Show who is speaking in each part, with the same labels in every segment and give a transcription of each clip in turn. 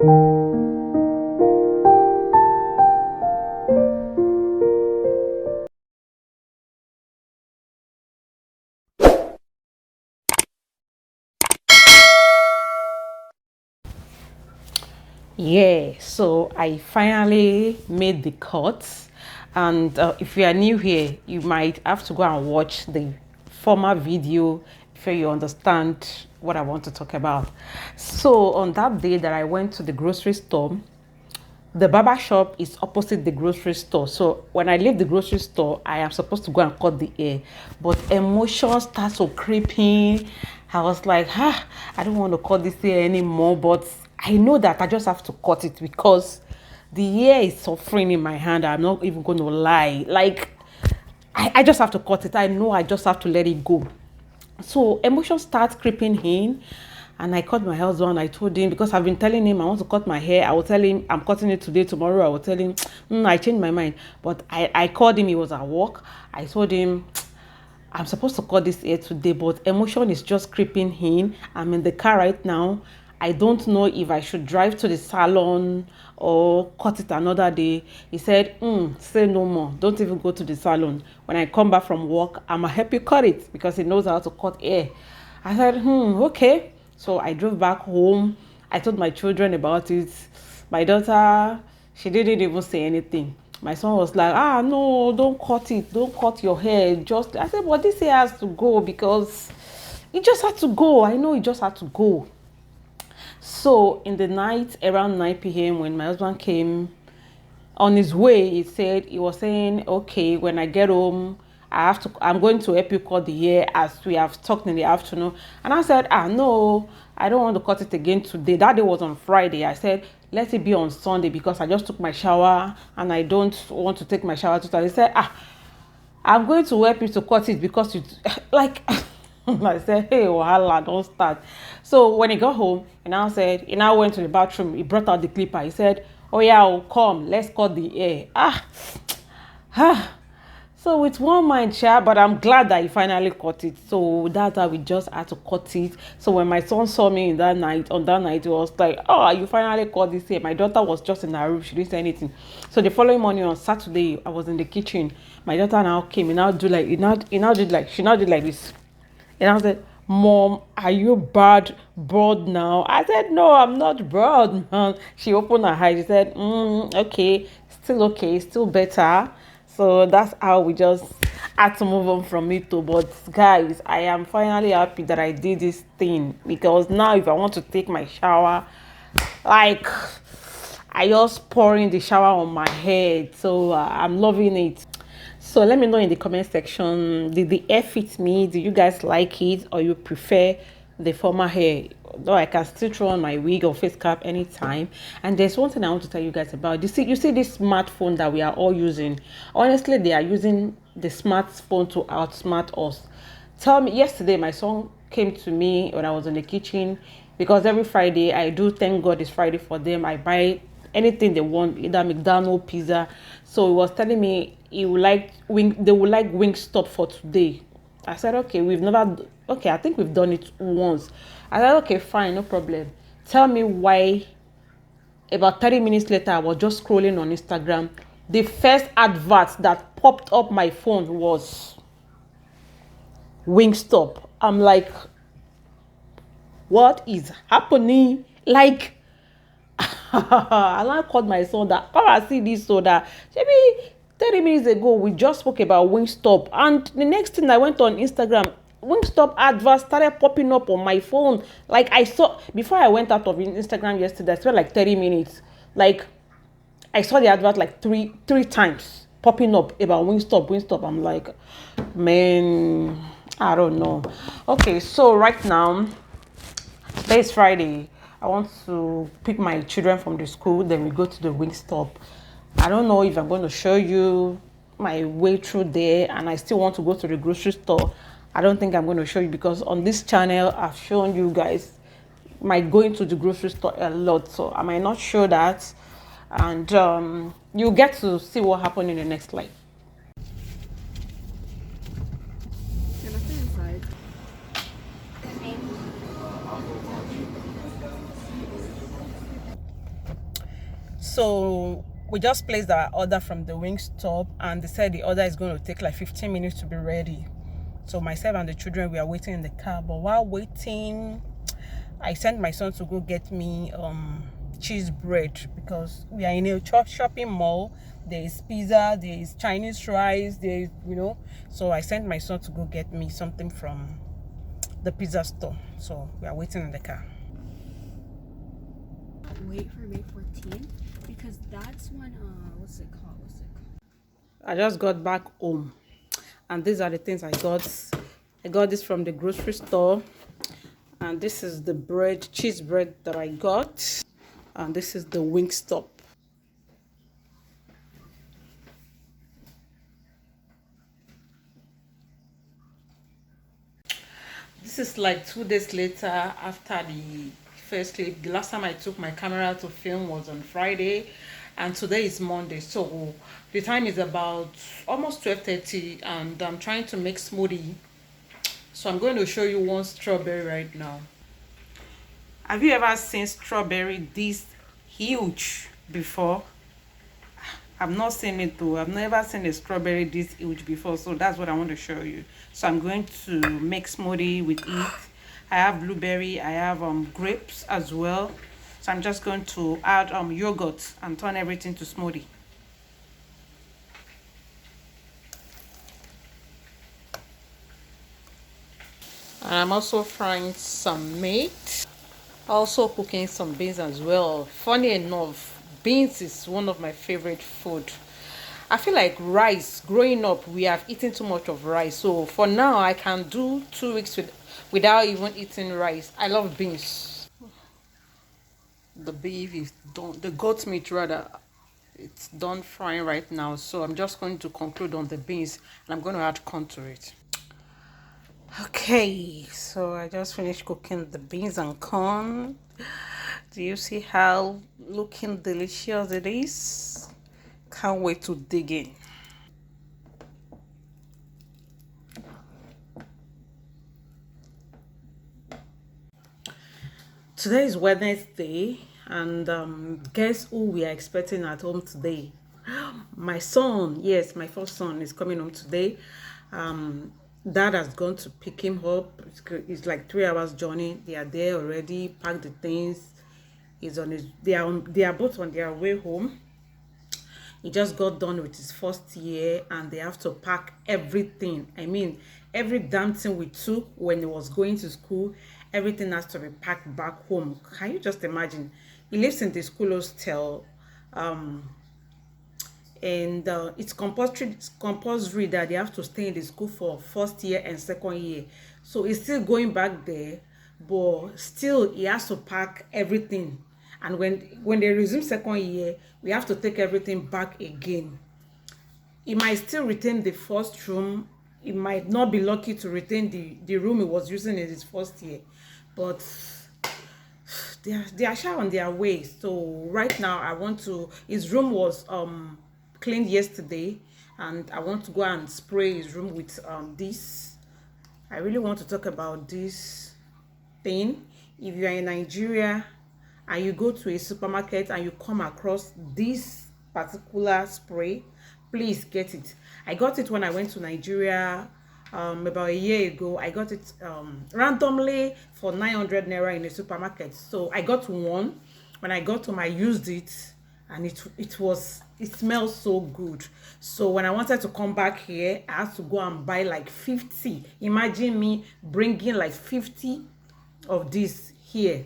Speaker 1: Yeah, so I finally made the cut. And if you are new here, you might have to go and watch the former video before you understand what I want to talk about. So on that day that I went to the grocery store, the barber shop is opposite the grocery store. So when I leave the grocery store, I am supposed to go and cut the hair. But emotions start to creeping. I was like, I don't want to cut this hair anymore. But I know that I just have to cut it because the hair is suffering in my hand. I'm not even going to lie. Like, I just have to cut it. I know I just have to let it go. So emotions start creeping in, and I called my husband. I told him, because I've been telling him I want to cut my hair. I will tell him I'm cutting it today, tomorrow. I will tell him I changed my mind. But I called him. He was at work. I told him I'm supposed to cut this hair today, but emotion is just creeping in. I'm in the car right now. I don't know if I should drive to the salon or cut it another day. He said, say no more. Don't even go to the salon. When I come back from work, I'ma help you cut it, because he knows how to cut hair. I said, okay. So I drove back home. I told my children about it. My daughter, she didn't even say anything. My son was like, no, don't cut it. Don't cut your hair. Just, I said, but this hair has to go, because it just had to go. I know it just had to go. So in the night, around 9 p.m., when my husband came on his way, he was saying, okay, when I get home, I'm going to help you cut the hair, as we have talked in the afternoon. And I said, no, I don't want to cut it again today. That day was on Friday. I said, let it be on Sunday, because I just took my shower and I don't want to take my shower totally. He said, I'm going to help you to cut it, because you like I said, hey, wahala, don't start. So when he got home, he now went to the bathroom. He brought out the clipper. He said, oh yeah, I'll come, let's cut the hair. So with one mind, but I'm glad that he finally cut it. So that's how we just had to cut it. So when my son saw me on that night, he was like, oh, you finally cut this hair. My daughter was just in her room. She didn't say anything. So the following morning on Saturday, I was in the kitchen. My daughter now came. She now did like this. And I said, Mom, are you bored now? I said, no, I'm not bored, man. She opened her eyes. She said, okay, still better. So that's how we just had to move on from it too. But guys, I am finally happy that I did this thing, because now if I want to take my shower, like, I just pouring the shower on my head. So I'm loving it. So let me know in the comment section, did the hair fit me? Do you guys like it, or you prefer the former hair? Though I can still throw on my wig or face cap anytime. And there's one thing I want to tell you guys about. You see this smartphone that we are all using. Honestly, they are using the smartphone to outsmart us. Tell me, yesterday my son came to me when I was in the kitchen, because every Friday I do thank God it's Friday for them. I buy anything they want, either McDonald's, pizza. So he was telling me they would like Wingstop for today. I said, okay, I think we've done it once. I said, okay, fine, no problem. Tell me why. About 30 minutes later, I was just scrolling on Instagram. The first advert that popped up my phone was Wingstop. I'm like, what is happening? Like, I now called my son that, come and see this soda. Maybe 30 minutes ago, we just spoke about Wingstop. And the next thing, I went on Instagram, Wingstop adverts started popping up on my phone. Like, I saw, before I went out of Instagram yesterday, I spent like 30 minutes. Like, I saw the advert like three times popping up about Wingstop. I'm like, man, I don't know. Okay, so right now, today is Friday. I want to pick my children from the school. Then we go to the Wingstop. I don't know if I'm going to show you my way through there, and I still want to go to the grocery store. I don't think I'm going to show you, because on this channel, I've shown you guys my going to the grocery store a lot. So I might not show that. And you get to see what happened in the next slide.
Speaker 2: Can I stay inside?
Speaker 1: So we just placed our order from the Wingstop, and they said the order is going to take like 15 minutes to be ready. So myself and the children, we are waiting in the car. But while waiting, I sent my son to go get me cheese bread, because we are in a shopping mall. There is pizza, there is Chinese rice, there is, so I sent my son to go get me something from the pizza store. So we are waiting in the car.
Speaker 2: Wait for May 14th because that's when what's it called?
Speaker 1: I just got back home, and these are the things I got. I got this from the grocery store, and this is the bread, cheese bread that I got, and this is the Wingstop. This is like 2 days later after the first clip. The last time I took my camera to film was on Friday, and today is Monday. So the time is about almost 12:30, and I'm trying to make smoothie. So I'm going to show you one strawberry right now. Have you ever seen strawberry this huge before? I've not seen it though. I've never seen a strawberry this huge before, so that's what I want to show you. So I'm going to make smoothie with it. I have blueberry, I have grapes as well. So I'm just going to add yogurt and turn everything to smoothie. And I'm also frying some meat. Also cooking some beans as well. Funny enough, beans is one of my favorite food. I feel like rice, growing up we have eaten too much of rice, so for now I can do 2 weeks without even eating rice. I love beans. The beef is done, the goat meat rather, it's done frying right now. So I'm just going to conclude on the beans, and I'm going to add corn to it. Okay, so I just finished cooking the beans and corn. Do you see how looking delicious it is? Can't wait to dig in. Today is Wednesday, and guess who we are expecting at home today? My son. Yes, my first son is coming home today. Dad has gone to pick him up. It's like 3 hours journey. They are there already, packed the things. He's on his they are both on their way home. He just got done with his first year, and they have to pack everything. I mean, every damn thing we took when he was going to school, everything has to be packed back home. Can you just imagine? He lives in the school hostel, and it's compulsory that they have to stay in the school for first year and second year. So he's still going back there, but still he has to pack everything. And when they resume second year, we have to take everything back again. He might still retain the first room. He might not be lucky to retain the room he was using in his first year, but they are sure on their way. So right now I want to, his room was cleaned yesterday, and I want to go and spray his room with this. I really want to talk about this thing. If you are in Nigeria and you go to a supermarket and you come across this particular spray, please get it. I got it when I went to Nigeria about a year ago. I got it randomly for 900 naira in a supermarket. So I got one. When I got home, I used it, and it smells so good. So when I wanted to come back here, I had to go and buy like 50. Imagine me bringing like 50 of this here.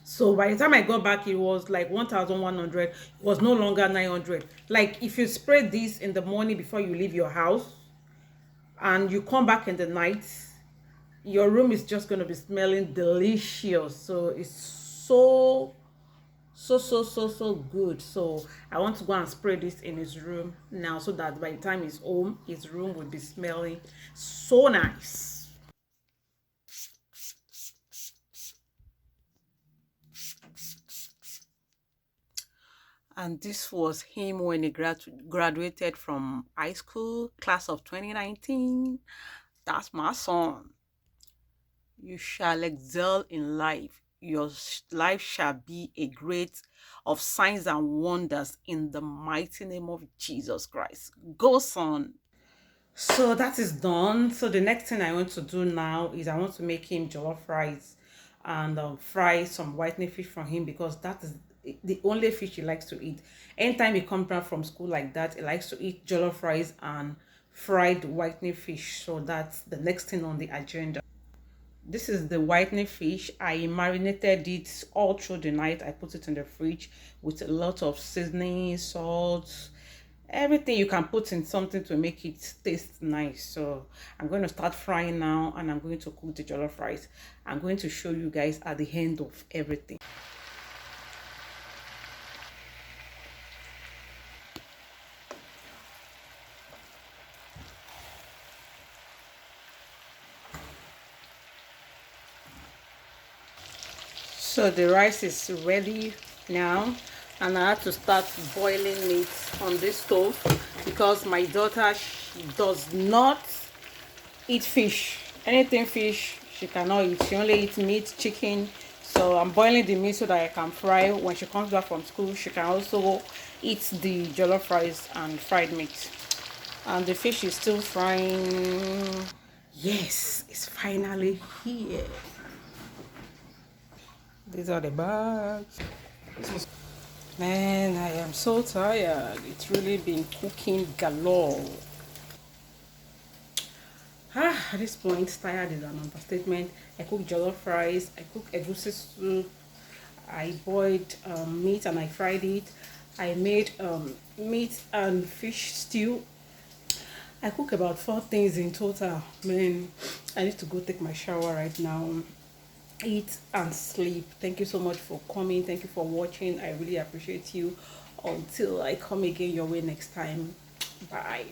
Speaker 1: So by the time I got back, it was like 1,100. It was no longer 900. Like if you spray this in the morning before you leave your house and you come back in the night, your room is just going to be smelling delicious. So it's so good. So I want to go and spray this in his room now, so that by the time he's home, his room will be smelling so nice. And this was him when he graduated from high school, class of 2019. That's my son. You shall excel in life. your life shall be a great of signs and wonders in the mighty name of Jesus Christ. Go, son. So that is done. So the next thing I want to do now is I want to make him jollof rice and fry some whitening fish for him, because that is the only fish he likes to eat. Anytime he comes back from school like that, he likes to eat jollof rice and fried whitening fish. So that's the next thing on the agenda. This is the whitening fish. I marinated it all through the night. I put it in the fridge with a lot of seasoning, salt, everything you can put in something to make it taste nice. So I'm going to start frying now, and I'm going to cook the jollof rice. I'm going to show you guys at the end of everything. So the rice is ready now, and I have to start boiling it on this stove because my daughter, she does not eat fish. Anything fish she cannot eat. She only eats meat, chicken. So I'm boiling the meat so that I can fry. When she comes back from school, she can also eat the jollof rice and fried meat. And the fish is still frying. Yes, it's finally here. These are the bags. Man, I am so tired. It's really been cooking galore. At this point, tired is an understatement. I cook jollof rice, I cook egusi soup, I boiled meat and I fried it. I made meat and fish stew. I cook about 4 things in total. Man, I need to go take my shower right now, eat and sleep. Thank you so much for coming. Thank you for watching. I really appreciate you. Until I come again your way next time. Bye.